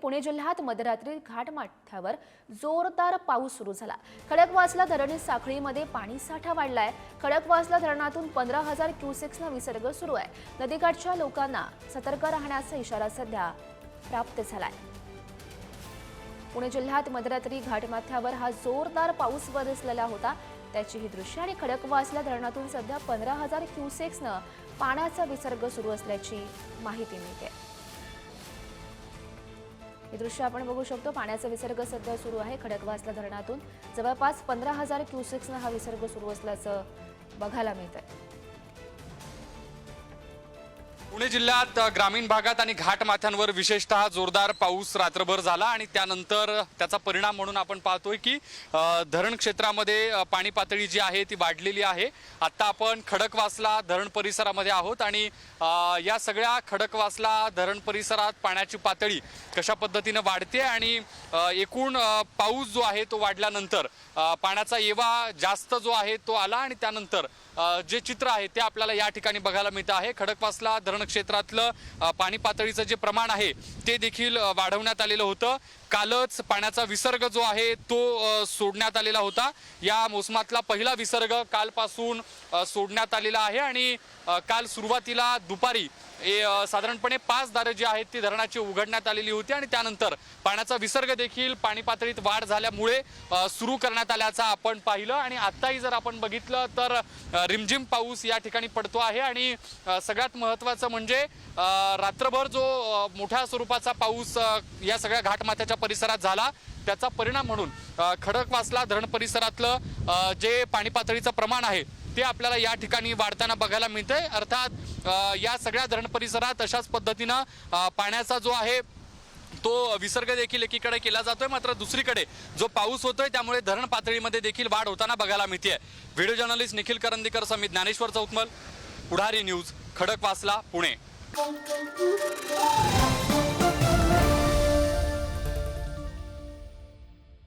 पुणे जिल्ह्यात मध्यरात्री घाटमाथ्यावर जोरदार पाऊस सुरू झाला। खडकवासला धरण साखळीमध्ये पाणीसाठा वाढलाय। खडकवासला धरणातून 15,000 क्युसेक्सना विसर्ग सुरू आहे। नदीकाठच्या लोकांना सतर्क राहण्याचा इशारा सध्या प्राप्त झालाय। पुणे जिल्ह्यात मध्यरात्री घाटमाथ्यावर हा जोरदार पाऊस बरसलेला होता। त्याची ही दृश्य आणि खडकवासला धरणातून सध्या 15,000 क्युसेक्सनं पाण्याचा विसर्ग सुरू असल्याची माहिती मिळते। हे दृश्य आपण बघू शकतो। पाण्याचा विसर्ग सध्या सुरू आहे। खडकवासला धरणातून जवळपास 15,000 क्युसेक्सनं हा विसर्ग सुरू असल्याचं बघायला मिळतंय। पुणे जिल्ह्यात ग्रामीण भागात आणि घाटमाथ्यांवर विशेषतः जोरदार पाऊस रात्रभर झाला आणि त्यानंतर त्याचा परिणाम म्हणून आपण पाहतोय की धरण क्षेत्रामध्ये पाणी पातळी जी आहे ती वाढलेली आहे। आता आपण खडकवासला धरण परिसरामध्ये आहोत आणि या सगळ्या खडकवासला धरण परिसरात पाण्याची पातळी कशा पद्धतीने वाढते आणि एकूण पाऊस जो आहे तो वाढल्यानंतर पाण्याचा येवा जास्त जो आहे तो आला आणि त्यानंतर जे चित्र आहे ते आपल्याला या ठिकाणी बघायला मिळतं आहे। खडकवासला धरण क्षेत्रातलं पाणी पातळीचं जे प्रमाण आहे ते देखील वाढवण्यात आलेलं होतं। कालच पाण्याचा विसर्ग जो आहे तो सोडण्यात आलेला होता। या मोसमातला पहिला विसर्ग कालपासून सोडण्यात आलेला आहे आणि काल सुरुवातीला दुपारी साधारणपणे 5 दारे जी आहेत ती धरणाची उघडण्यात आलेली होती आणि त्यानंतर पाण्याचा विसर्ग देखील पाणी पातळीत वाढ झाल्यामुळे सुरू करण्यात आल्याचं आपण पाहिलं आणि आत्ताही जर आपण बघितलं तर रिमझिम पाऊस या ठिकाणी पडतो आहे आणि सगळ्यात महत्त्वाचं म्हणजे रात्रभर जो मोठ्या स्वरूपाचा पाऊस या सगळ्या घाटमाथ्याच्या परिसरात झाला त्याचा परिणाम म्हणून खडकवासला धरण परिसरातलं जे पाणी पातळीचं प्रमाण आहे ते आपल्याला या ठिकाणी वाढताना बघायला मिळतंय। अर्थात या सगळ्या धरण परिसरात अशाच पद्धतीनं पाण्याचा जो आहे तो विसर्ग देखील एकीकडे केला जातोय, मात्र दुसरीकडे जो पाऊस होतोय त्यामुळे धरण पातळीमध्ये देखील वाढ होताना बघायला मिळते। व्हिडिओ जर्नलिस्ट निखिल करंदीकर समित ज्ञानेश्वर चौतमल, पुढारी न्यूज, खडकवासला, पुणे।